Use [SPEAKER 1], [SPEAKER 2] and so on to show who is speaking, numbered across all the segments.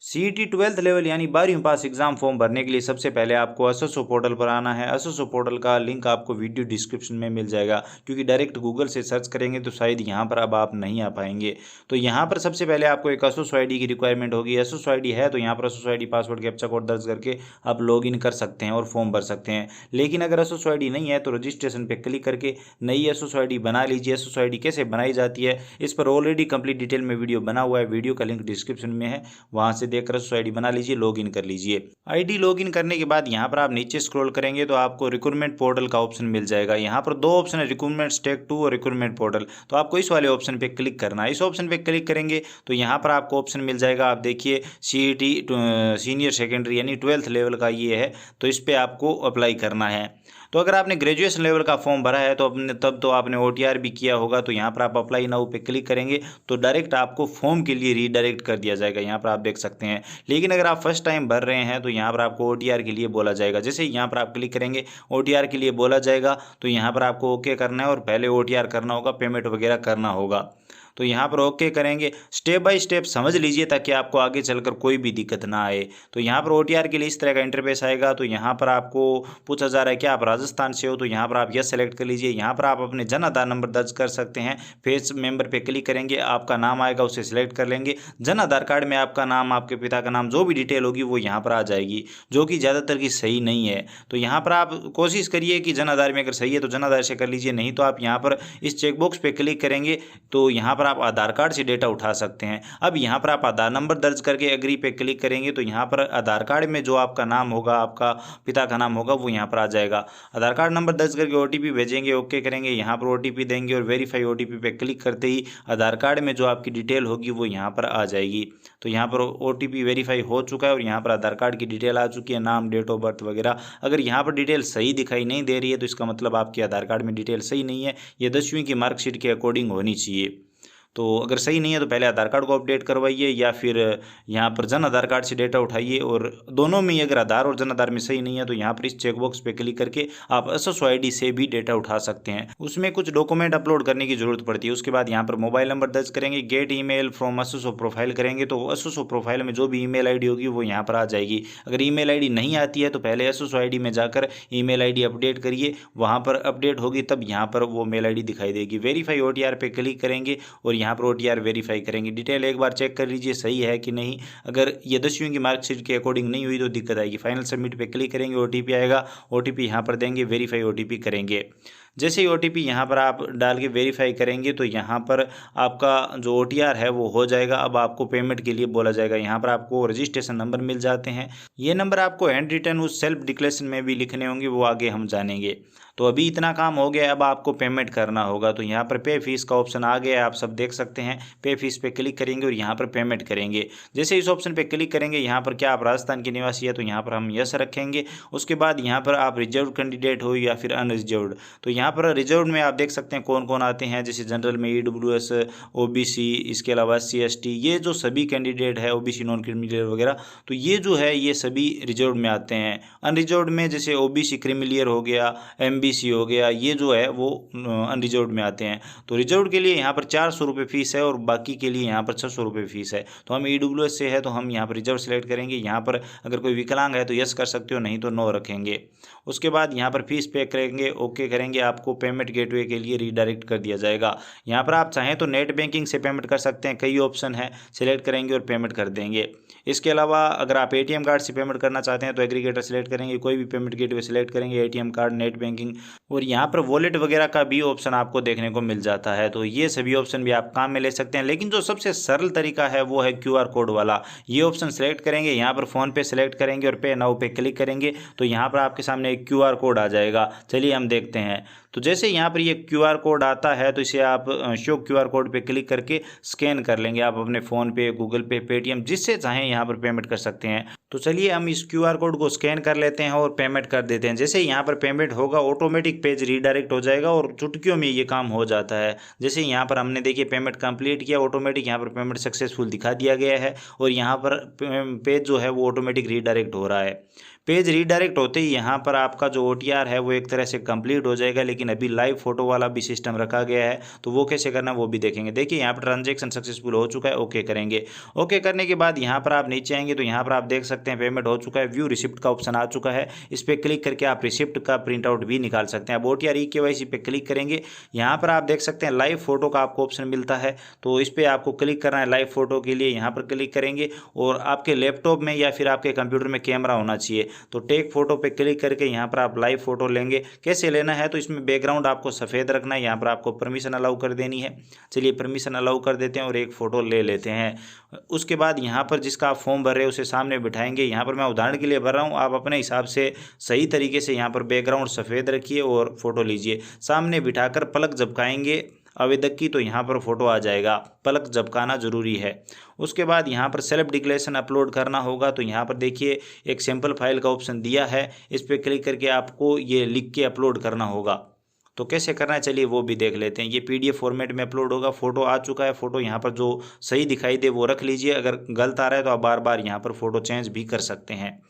[SPEAKER 1] CET 12th level यानी 12वीं पास exam form भरने के लिए सबसे पहले आपको एसएसओ पोर्टल पर आना है। एसएसओ पोर्टल का लिंक आपको वीडियो डिस्क्रिप्शन में मिल जाएगा, क्योंकि डायरेक्ट गूगल से सर्च करेंगे तो शायद यहाँ पर अब आप नहीं आ पाएंगे। तो यहाँ पर सबसे पहले आपको एक एसएसओ आईडी की रिक्वायरमेंट होगी। एसएसओ आईडी है तो यहाँ पर SSO ID password captcha code दर्ज करके आप लॉग इन कर सकते हैं और फॉर्म भर सकते हैं। लेकिन अगर एसएसओ आईडी नहीं है तो रजिस्ट्रेशन पे क्लिक करके नई एसएसओ आईडी बना लीजिए। एसएसओ आईडी कैसे बनाई जाती है इस पर ऑलरेडी कंप्लीट डिटेल में वीडियो बना हुआ है, वीडियो का लिंक डिस्क्रिप्शन में है, वहाँ से देखकर एसएसओ आईडी बना लीजिए, लॉगिन कर लीजिए। आईडी लॉगिन करने के बाद यहाँ पर आप नीचे स्क्रॉल करेंगे तो आपको रिक्रूटमेंट पोर्टल का ऑप्शन मिल जाएगा। यहाँ पर दो ऑप्शन है, रिक्रूटमेंट स्टेक 2 और रिक्रूटमेंट पोर्टल। तो आपको इस वाले ऑप्शन पे क्लिक करना है। इस ऑप्शन पे क्लिक करेंगे तो यहाँ पर आपको ऑप्शन मिल जाएगा, आप देखिए सीईटी सीनियर सेकेंडरी यानी 12th लेवल का ये है, तो इस पर आपको अप्लाई करना है। तो अगर आपने ग्रेजुएशन लेवल का फॉर्म भरा है तो अपने तब तो आपने ओटीआर भी किया होगा, तो यहाँ पर आप अप्लाई नाउ पे क्लिक करेंगे तो डायरेक्ट आपको फॉर्म के लिए रीडायरेक्ट कर दिया जाएगा, यहाँ पर आप देख सकते हैं। लेकिन अगर आप फर्स्ट टाइम भर रहे हैं तो यहाँ पर आपको ओटीआर के लिए बोला जाएगा। जैसे ही यहाँ पर आप क्लिक करेंगे ओटीआर के लिए बोला जाएगा तो यहाँ पर आपको ओके करना है और पहले ओटीआर करना होगा, पेमेंट वगैरह करना होगा। तो यहाँ पर ओके करेंगे, स्टेप बाय स्टेप समझ लीजिए ताकि आपको आगे चलकर कोई भी दिक्कत ना आए। तो यहाँ पर ओटीआर के लिए इस तरह का इंटरफेस आएगा। तो यहाँ पर आपको पूछा जा रहा है कि आप राजस्थान से हो, तो यहाँ पर आप यस सेलेक्ट कर लीजिए। यहाँ पर आप अपने जन आधार नंबर दर्ज कर सकते हैं। फेस मेंबर पे क्लिक करेंगे, आपका नाम आएगा उसे सिलेक्ट कर लेंगे। जन आधार कार्ड में आपका नाम, आपके पिता का नाम, जो भी डिटेल होगी वो यहाँ पर आ जाएगी, जो कि ज़्यादातर की सही नहीं है। तो यहाँ पर आप कोशिश करिए कि जन आधार में अगर सही है तो जन आधार से कर लीजिए, नहीं तो आप यहाँ पर इस चेकबॉक्स पे क्लिक करेंगे तो यहाँ पर आप आधार कार्ड से डेटा उठा सकते हैं। अब यहाँ पर आप आधार नंबर दर्ज करके एग्री पे क्लिक करेंगे तो यहाँ पर आधार कार्ड में जो आपका नाम होगा, आपका पिता का नाम होगा, वो यहाँ पर आ जाएगा। आधार कार्ड नंबर दर्ज करके ओटीपी भेजेंगे, ओके करेंगे, यहाँ पर ओटीपी देंगे और वेरीफाई ओटीपी पे क्लिक करते ही आधार कार्ड में जो आपकी डिटेल होगी वो यहाँ पर आ जाएगी। तो यहाँ पर ओटीपी वेरीफाई हो चुका है और यहाँ पर आधार कार्ड की डिटेल आ चुकी है, नाम, डेट ऑफ बर्थ वगैरह। अगर यहाँ पर डिटेल सही दिखाई नहीं दे रही है तो इसका मतलब आपके आधार कार्ड में डिटेल सही नहीं है, ये 10वीं की मार्कशीट के अकॉर्डिंग होनी चाहिए। तो अगर सही नहीं है तो पहले आधार कार्ड को अपडेट करवाइए या फिर यहाँ पर जन आधार कार्ड से डेटा उठाइए, और दोनों में ही अगर आधार और जन आधार में सही नहीं है तो यहाँ पर इस चेकबॉक्स पे क्लिक करके आप एसएसओ आईडी से भी डेटा उठा सकते हैं। उसमें कुछ डॉक्यूमेंट अपलोड करने की जरूरत पड़ती है। उसके बाद यहाँ पर मोबाइल नंबर दर्ज करेंगे, gate email from SSO profile करेंगे तो एसएसओ प्रोफाइल में जो भी ईमेल आईडी होगी वो यहाँ पर आ जाएगी। अगर ईमेल आईडी नहीं आती है तो पहले एसएसओ आईडी में जाकर ईमेल आईडी अपडेट करिए, वहाँ पर अपडेट होगी तब यहाँ पर वो मेल आईडी दिखाई देगी। वेरीफाई ओटीआर पे क्लिक करेंगे और यहाँ पर ओटीआर वेरीफाई करेंगे। डिटेल एक बार चेक कर लीजिए सही है कि नहीं। अगर ये 10वीं की मार्कशीट के अकॉर्डिंग नहीं हुई तो दिक्कत आएगी। फाइनल सबमिट पे क्लिक करेंगे, ओटीपी आएगा, ओटीपी यहाँ पर देंगे, वेरीफाई ओटीपी करेंगे। जैसे ही ओटीपी यहाँ पर आप डाल के वेरीफाई करेंगे तो यहाँ पर आपका जो ओटीआर है वो हो जाएगा। अब आपको पेमेंट के लिए बोला जाएगा। यहाँ पर आपको रजिस्ट्रेशन नंबर मिल जाते हैं, ये नंबर आपको हैंड रिटन उस सेल्फ डिक्लेरेशन में भी लिखने होंगे, वो आगे हम जानेंगे। तो अभी इतना काम हो गया, अब आपको पेमेंट करना होगा। तो यहाँ पर पे फीस का ऑप्शन आ गया है, आप सब देख सकते हैं। पे फीस पे क्लिक करेंगे और यहाँ पर पेमेंट करेंगे। जैसे इस ऑप्शन पे क्लिक करेंगे, यहाँ पर क्या आप राजस्थान के निवासी है तो यहाँ पर हम यस रखेंगे। उसके बाद यहाँ पर आप रिजर्व कैंडिडेट हो या फिर अनरिजर्व्ड, तो यहाँ पर रिजर्व में आप देख सकते हैं कौन कौन आते हैं। जैसे जनरल में ईडब्ल्यूएस, ओबीसी, इसके अलावा एससी एसटी, ये जो सभी कैंडिडेट है, ओबीसी नॉन क्रिमिलियर वगैरह, तो ये जो है ये सभी रिजर्व में आते हैं। अनरिजर्व्ड में जैसे ओबीसी क्रिमिलियर हो गया, एमबीसी हो गया, ये जो है वो अनरिजर्व्ड में आते हैं। तो रिजर्व्ड के लिए यहाँ पर 400 रुपये फीस है और बाकी के लिए यहाँ पर 600 रुपये फीस है। तो हम ईडब्ल्यूएस से है तो हम यहाँ पर रिजर्व सेलेक्ट करेंगे। यहाँ पर अगर कोई विकलांग है तो यस कर सकते हो, नहीं तो नो रखेंगे। उसके बाद यहाँ पर फीस पे करेंगे, ओके करेंगे, आपको पेमेंट गेटवे के लिए रीडायरेक्ट कर दिया जाएगा। यहाँ पर आप चाहें तो नेट बैंकिंग से पेमेंट कर सकते हैं, कई ऑप्शन है, सिलेक्ट करेंगे और पेमेंट कर देंगे। इसके अलावा अगर आप एटीएम कार्ड से पेमेंट करना चाहते हैं तो एग्रीगेटर सेलेक्ट करेंगे, कोई भी पेमेंट गेटवे सेलेक्ट करेंगे, एटीएम कार्ड, नेट बैंकिंग, और यहाँ पर वॉलेट वगैरह का भी ऑप्शन आपको देखने को मिल जाता है। तो ये सभी ऑप्शन भी आप काम में ले सकते हैं। लेकिन जो सबसे सरल तरीका है वो है क्यूआर कोड वाला। ये ऑप्शन सेलेक्ट करेंगे, यहाँ पर फ़ोन पे सेलेक्ट करेंगे और पे नाउ पे क्लिक करेंगे तो यहाँ पर आपके सामने एक क्यूआर कोड आ जाएगा। चलिए हम देखते हैं। तो जैसे यहाँ पर ये क्यूआर कोड आता है तो इसे आप शो क्यूआर कोड पे क्लिक करके स्कैन कर लेंगे। आप अपने फ़ोन पे, गूगल पे, पेटीएम, जिससे चाहें यहाँ पर पेमेंट कर सकते हैं। तो चलिए हम इस क्यूआर कोड को स्कैन कर लेते हैं और पेमेंट कर देते हैं। जैसे यहाँ पर पेमेंट होगा ऑटोमेटिक पेज रीडायरेक्ट हो जाएगा और चुटकियों में ये काम हो जाता है। जैसे यहाँ पर हमने देखिए पेमेंट कंप्लीट किया, ऑटोमेटिक यहाँ पर पेमेंट सक्सेसफुल दिखा दिया गया है और यहाँ पर पेज जो है वो ऑटोमेटिक रीडायरेक्ट हो रहा है। पेज रीडायरेक्ट होते ही यहाँ पर आपका जो OTR है वो एक तरह से कंप्लीट हो जाएगा, लेकिन अभी लाइव फोटो वाला भी सिस्टम रखा गया है, तो वो कैसे करना वो भी देखेंगे। देखिए यहाँ पर ट्रांजेक्शन सक्सेसफुल हो चुका है, ओके करेंगे। ओके करने के बाद यहाँ पर आप नीचे आएंगे तो यहाँ पर आप देख सकते हैं पेमेंट हो चुका है, व्यू रिसिप्ट का ऑप्शन आ चुका है। इस पर क्लिक करके आप रिसिप्ट का प्रिंट आउट भी निकाल सकते हैं। अब OTR eKYC पे क्लिक करेंगे, यहाँ पर आप देख सकते हैं लाइव फोटो का आपको ऑप्शन मिलता है, तो इस पर आपको क्लिक करना है। लाइव फोटो के लिए यहाँ पर क्लिक करेंगे और आपके लैपटॉप में या फिर आपके कंप्यूटर में कैमरा होना चाहिए, तो टेक फोटो पे क्लिक करके यहाँ पर आप लाइव फोटो लेंगे। कैसे लेना है, तो इसमें बैकग्राउंड आपको सफ़ेद रखना है, यहाँ पर आपको परमिशन अलाउ कर देनी है। चलिए परमिशन अलाउ कर देते हैं और एक फ़ोटो ले लेते हैं। उसके बाद यहाँ पर जिसका आप फॉर्म भर रहे हो उसे सामने बिठाएंगे। यहाँ पर मैं उदाहरण के लिए भर रहा हूँ, आप अपने हिसाब से सही तरीके से यहाँ पर बैकग्राउंड सफ़ेद रखिए और फोटो लीजिए। सामने बिठाकर पलक झपकाएंगे आवेदक की, तो यहाँ पर फोटो आ जाएगा। पलक झपकाना जरूरी है। उसके बाद यहाँ पर सेल्फ डिक्लेरेशन अपलोड करना होगा, तो यहाँ पर देखिए एक सैम्पल फाइल का ऑप्शन दिया है, इस पर क्लिक करके आपको ये लिख के अपलोड करना होगा। तो कैसे करना है चलिए वो भी देख लेते हैं। ये PDF फॉर्मेट में अपलोड होगा। फोटो आ चुका है, फोटो यहाँ पर जो सही दिखाई दे वो रख लीजिए, अगर गलत आ रहा है तो आप बार बार यहाँ पर फोटो चेंज भी कर सकते हैं।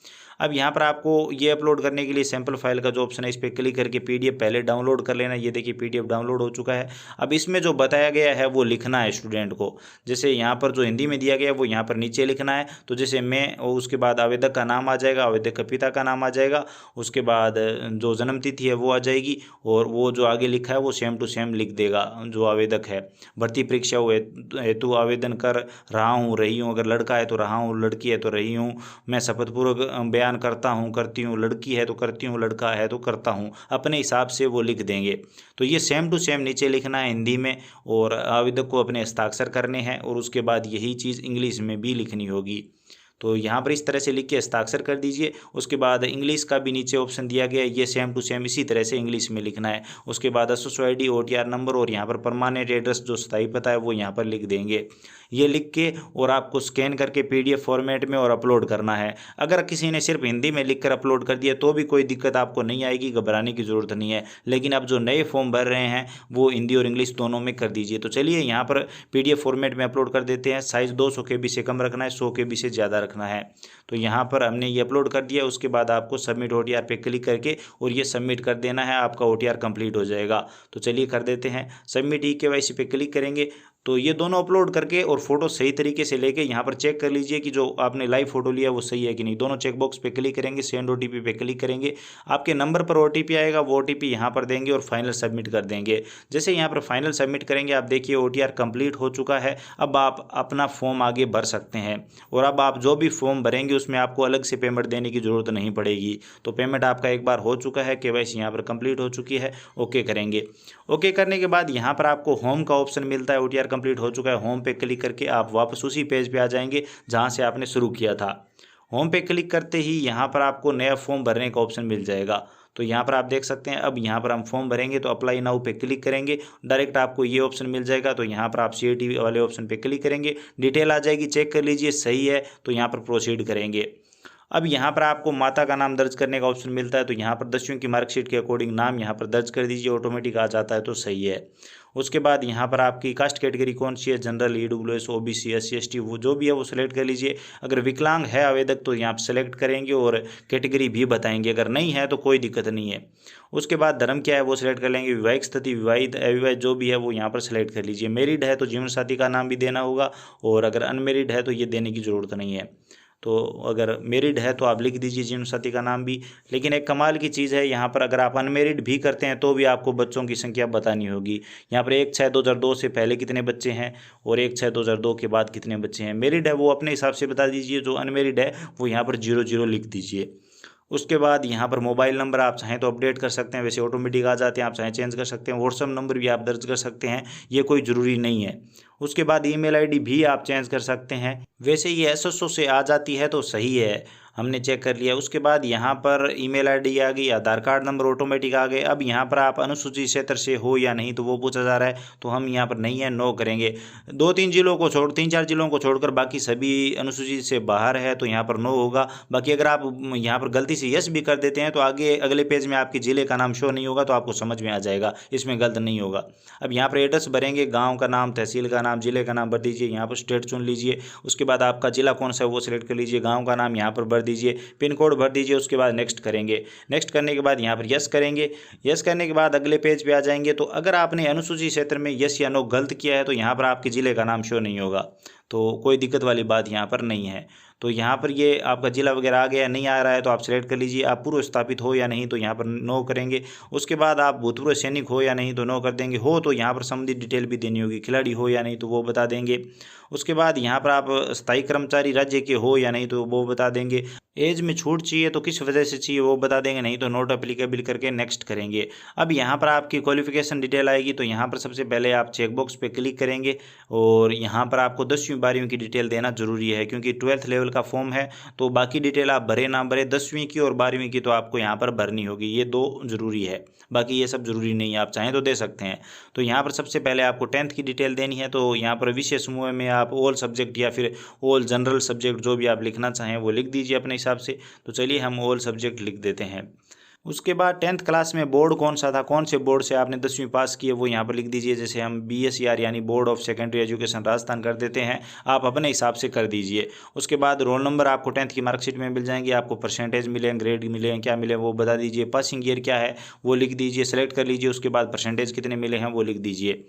[SPEAKER 1] अब यहाँ पर आपको ये अपलोड करने के लिए सैम्पल फाइल का जो ऑप्शन है इस पर क्लिक करके PDF पहले डाउनलोड कर लेना। ये देखिए PDF डाउनलोड हो चुका है। अब इसमें जो बताया गया है वो लिखना है स्टूडेंट को। जैसे यहाँ पर जो हिंदी में दिया गया है वो यहाँ पर नीचे लिखना है। तो जैसे मैं, और उसके बाद आवेदक का नाम आ जाएगा, आवेदक का पिता का नाम आ जाएगा, उसके बाद जो जन्म तिथि है वो आ जाएगी, और वो जो आगे लिखा है वो सेम टू सेम लिख देगा जो आवेदक है। भर्ती परीक्षा हेतु आवेदन कर रहा हूँ, रही हूँ, अगर लड़का है तो रहा हूँ, लड़की है तो रही हूँ, मैं शपथपूर्वक बयान करता हूँ, करती हूँ, लड़की है तो करती हूँ, लड़का है तो करता हूँ, अपने हिसाब से वो लिख देंगे। तो ये सेम टू सेम नीचे लिखना है हिंदी में, और आवेदक को अपने हस्ताक्षर करने हैं, और उसके बाद यही चीज़ इंग्लिश में भी लिखनी होगी। तो यहाँ पर इस तरह से लिख के हस्ताक्षर कर दीजिए। उसके बाद इंग्लिश का भी नीचे ऑप्शन दिया गया है, ये सेम टू सेम इसी तरह से इंग्लिश में लिखना है। उसके बाद SSO ID, OTR नंबर और यहाँ पर परमानेंट एड्रेस जो स्थायी पता है वो यहाँ पर लिख देंगे। ये लिख के और आपको स्कैन करके PDF फॉर्मेट में और अपलोड करना है। अगर किसी ने सिर्फ हिंदी में लिख कर अपलोड कर दिया तो भी कोई दिक्कत आपको नहीं आएगी, घबराने की ज़रूरत नहीं है। लेकिन आप जो नए फॉर्म भर रहे हैं वो हिंदी और इंग्लिश दोनों में कर दीजिए। तो चलिए यहाँ पर PDF फॉर्मेट में अपलोड कर देते हैं। साइज़ 200 KB से कम रखना है, 100 KB से ज़्यादा रखना है। तो यहाँ पर हमने ये अपलोड कर दिया। उसके बाद आपको सबमिट OTR पे क्लिक करके और ये सबमिट कर देना है, आपका OTR कंप्लीट हो जाएगा। तो चलिए कर देते हैं। सबमिट eKYC पे क्लिक करेंगे तो ये दोनों अपलोड करके और फोटो सही तरीके से लेके यहाँ पर चेक कर लीजिए कि जो आपने लाइव फोटो लिया वो सही है कि नहीं। दोनों चेकबॉक्स पे क्लिक करेंगे, सेंड OTP पे क्लिक करेंगे, आपके नंबर पर OTP आएगा, वो OTP यहाँ पर देंगे और फाइनल सबमिट कर देंगे। जैसे यहाँ पर फाइनल सबमिट करेंगे आप देखिए OTR कंप्लीट हो चुका है। अब आप अपना फॉर्म आगे भर सकते हैं, और अब आप जो भी फॉर्म भरेंगे उसमें आपको अलग से पेमेंट देने की ज़रूरत नहीं पड़ेगी। तो पेमेंट आपका एक बार हो चुका है, KYC यहाँ पर कंप्लीट हो चुकी है। ओके करेंगे। ओके करने के बाद यहाँ पर आपको होम का ऑप्शन मिलता है। OTR कंप्लीट हो चुका है, होम पे क्लिक करके आप वापस उसी पेज पे आ जाएंगे जहाँ से आपने शुरू किया था। होम पे क्लिक करते ही यहाँ पर आपको नया फॉर्म भरने का ऑप्शन मिल जाएगा। तो यहाँ पर आप देख सकते हैं। अब यहाँ पर हम फॉर्म भरेंगे तो अप्लाई नाउ पे क्लिक करेंगे, डायरेक्ट आपको ये ऑप्शन मिल जाएगा। तो यहाँ पर आप CAT वाले ऑप्शन पे क्लिक करेंगे, डिटेल आ जाएगी, चेक कर लीजिए सही है तो यहाँ पर प्रोसीड करेंगे। अब यहाँ पर आपको माता का नाम दर्ज करने का ऑप्शन मिलता है। तो यहाँ पर 10वीं की मार्कशीट के अकॉर्डिंग नाम यहाँ पर दर्ज कर दीजिए, ऑटोमेटिक आ जाता है तो सही है। उसके बाद यहाँ पर आपकी कास्ट कैटेगरी कौन सी है, general, EWS, OBC, SC, ST, वो जो भी है वो सिलेक्ट कर लीजिए। अगर विकलांग है आवेदक तो यहाँ पर सेलेक्ट करेंगे और कैटेगरी भी बताएंगे, अगर नहीं है तो कोई दिक्कत नहीं है। उसके बाद धर्म क्या है वो सिलेक्ट कर लेंगे, विवाहित स्थिति, विवाहित, अविवाहित जो भी है वो यहाँ पर सिलेक्ट कर लीजिए। मैरिड है तो जीवन साथी का नाम भी देना होगा, और अगर अनमेरिड है तो ये देने की ज़रूरत नहीं है। तो अगर मेरिड है तो आप लिख दीजिए जीवन साथी का नाम भी। लेकिन एक कमाल की चीज़ है यहाँ पर, अगर आप अनमेरिड भी करते हैं तो भी आपको बच्चों की संख्या बतानी होगी। यहाँ पर 1/6/2002 से पहले कितने बच्चे हैं और 1/6/2002 के बाद कितने बच्चे हैं। मेरिड है वो अपने हिसाब से बता दीजिए, जो अनमेरिड है वो यहाँ पर 00 लिख दीजिए। उसके बाद यहाँ पर मोबाइल नंबर आप चाहें तो अपडेट कर सकते हैं, वैसे ऑटोमेटिक आ जाते हैं, आप चाहें चेंज कर सकते हैं। व्हाट्सअप नंबर भी आप दर्ज कर सकते हैं, ये कोई ज़रूरी नहीं है। उसके बाद ईमेल आईडी भी आप चेंज कर सकते हैं, वैसे ये SSO से आ जाती है तो सही है, हमने चेक कर लिया। उसके बाद यहाँ पर ईमेल आईडी आ गई, आधार कार्ड नंबर ऑटोमेटिक आ गए। अब यहाँ पर आप अनुसूचित क्षेत्र से हो या नहीं तो वो पूछा जा रहा है, तो हम यहाँ पर नहीं है, नो करेंगे। 3-4 जिलों को छोड़कर बाकी सभी अनुसूचित से बाहर है तो यहाँ पर नो होगा। बाकी अगर आप यहाँ पर गलती से यस भी कर देते हैं तो आगे अगले पेज में आपके ज़िले का नाम शो नहीं होगा, तो आपको समझ में आ जाएगा, इसमें गलत नहीं होगा। अब यहाँ पर एड्रेस भरेंगे, गाँव का नाम, तहसील का नाम, जिले का नाम भर दीजिए, यहाँ पर स्टेट चुन लीजिए। उसके बाद आपका जिला कौन सा है वो सिलेक्ट कर लीजिए, गाँव का नाम यहाँ पर भर दीजिए, पिन कोड भर दीजिए। उसके बाद नेक्स्ट करेंगे। नेक्स्ट करने के बाद यहाँ पर यस करेंगे। यस करने के बाद अगले पेज पे आ जाएंगे। तो अगर आपने अनुसूचित क्षेत्र में यस या नो गलत किया है तो यहाँ पर आपके जिले का नाम शो नहीं होगा, तो कोई दिक्कत वाली बात यहाँ पर नहीं है। तो यहाँ पर ये आपका जिला वगैरह आ गया, नहीं आ रहा है तो आप सिलेक्ट कर लीजिए। आप पूर्व स्थापित हो या नहीं तो यहाँ पर नो करेंगे। उसके बाद आप भूतपूर्व सैनिक हो या नहीं तो नो कर देंगे। हो तो यहाँ पर संबंधित डिटेल भी देनी होगी, खिलाड़ी हो या नहीं तो वो बता देंगे। उसके बाद यहाँ पर आप स्थायी कर्मचारी राज्य के हो या नहीं तो वो बता देंगे। एज में छूट चाहिए तो किस वजह से चाहिए वो बता देंगे, नहीं तो नॉट अप्लीकेबल करके नेक्स्ट करेंगे। अब यहाँ पर आपकी क्वालिफिकेशन डिटेल आएगी। तो यहाँ पर सबसे पहले आप चेकबॉक्स पे क्लिक करेंगे और यहाँ पर आपको 10वीं 12वीं की डिटेल देना जरूरी है, क्योंकि 12th लेवल का फॉर्म है। तो बाकी डिटेल आप भरे ना भरे, 10वीं की और 12वीं की तो आपको यहाँ पर भरनी होगी, ये दो जरूरी है। बाकी ये सब जरूरी नहीं है, आप चाहें तो दे सकते हैं। तो यहाँ पर सबसे पहले आपको 10th की डिटेल देनी है। तो यहाँ पर विषय समूह में आप ऑल सब्जेक्ट या फिर ऑल जनरल सब्जेक्ट जो भी आप लिखना चाहें वो लिख दीजिए अपने हिसाब से। तो चलिए हम ऑल सब्जेक्ट लिख देते हैं। उसके बाद 10th क्लास में बोर्ड कौन सा था, कौन से बोर्ड से आपने 10वीं पास की है वो यहाँ पर लिख दीजिए। जैसे हम BSER यानी board of secondary education Rajasthan कर देते हैं, आप अपने हिसाब से कर दीजिए। उसके बाद रोल नंबर आपको 10th की मार्कशीट में मिल जाएंगे, आपको परसेंटेज मिले, ग्रेड मिले, क्या मिले वो बता दीजिए। पासिंग ईयर क्या है वो लिख दीजिए, सेलेक्ट कर लीजिए। उसके बाद परसेंटेज कितने मिले हैं वो लिख दीजिए।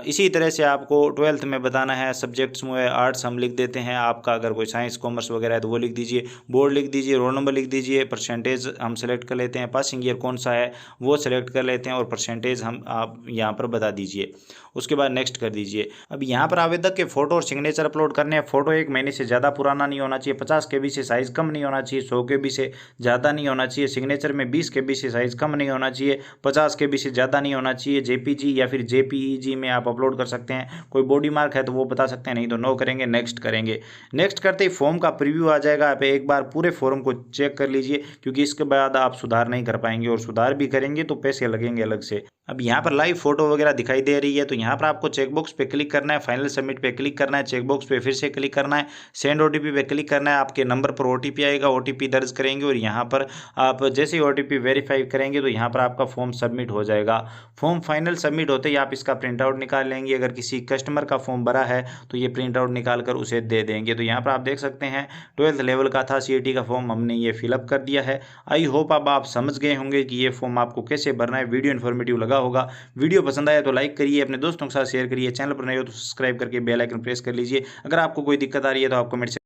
[SPEAKER 1] इसी तरह से आपको 12th में बताना है। सब्जेक्ट्स में आर्ट्स हम लिख देते हैं, आपका अगर कोई साइंस कॉमर्स वगैरह है तो वो लिख दीजिए। बोर्ड लिख दीजिए, रोल नंबर लिख दीजिए, परसेंटेज हम सेलेक्ट कर लेते हैं, पासिंग ईयर कौन सा है वो सेलेक्ट कर लेते हैं और परसेंटेज हम आप यहाँ पर बता दीजिए। उसके बाद नेक्स्ट कर दीजिए। अब यहाँ पर आवेदक के फोटो और सिग्नेचर अपलोड करने हैं। फोटो 1 महीने से ज़्यादा पुराना नहीं होना चाहिए, 50 KB से साइज़ कम नहीं होना चाहिए, 100 KB से ज़्यादा नहीं होना चाहिए। सिग्नेचर में 20 KB से साइज़ कम नहीं होना चाहिए, 50 KB से ज़्यादा नहीं होना चाहिए। JPG या फिर JPEG में आप अपलोड कर सकते हैं। कोई बॉडी मार्क है तो वो बता सकते हैं, नहीं तो नो करेंगे। नेक्स्ट करेंगे। नेक्स्ट करते ही फॉर्म का प्रीव्यू आ जाएगा। आप एक बार पूरे फॉर्म को चेक कर लीजिए, क्योंकि इसके बाद आप सुधार नहीं कर पाएंगे और सुधार भी करेंगे तो पैसे लगेंगे अलग से। अब यहाँ पर लाइव फोटो वगैरह दिखाई दे रही है, तो यहाँ पर आपको चेकबॉक्स पे क्लिक करना है, फाइनल सबमिट पे क्लिक करना है, चेकबॉक्स पे फिर से क्लिक करना है, सेंड OTP पे क्लिक करना है। आपके नंबर पर OTP आएगा, OTP दर्ज करेंगे और यहाँ पर आप जैसे ही OTP वेरीफाई करेंगे तो यहाँ पर आपका फॉर्म सबमिट हो जाएगा। फॉर्म फाइनल सबमिट होते ही आप इसका प्रिंट आउट निकाल लेंगे। अगर किसी कस्टमर का फॉर्म भरा है तो ये प्रिंट आउट निकाल कर उसे दे देंगे। तो यहाँ पर आप देख सकते हैं 12th लेवल का था, CET का फॉर्म हमने ये फिलअप कर दिया है। आई होप अब आप समझ गए होंगे कि ये फॉर्म आपको कैसे भरना है। वीडियो इन्फॉर्मेटिव लगा होगा। वीडियो पसंद आया तो लाइक करिए, अपने दोस्तों के साथ शेयर करिए, चैनल पर नए हो तो सब्सक्राइब करके बेल आइकन प्रेस कर लीजिए। अगर आपको कोई दिक्कत आ रही है तो आप कमेंट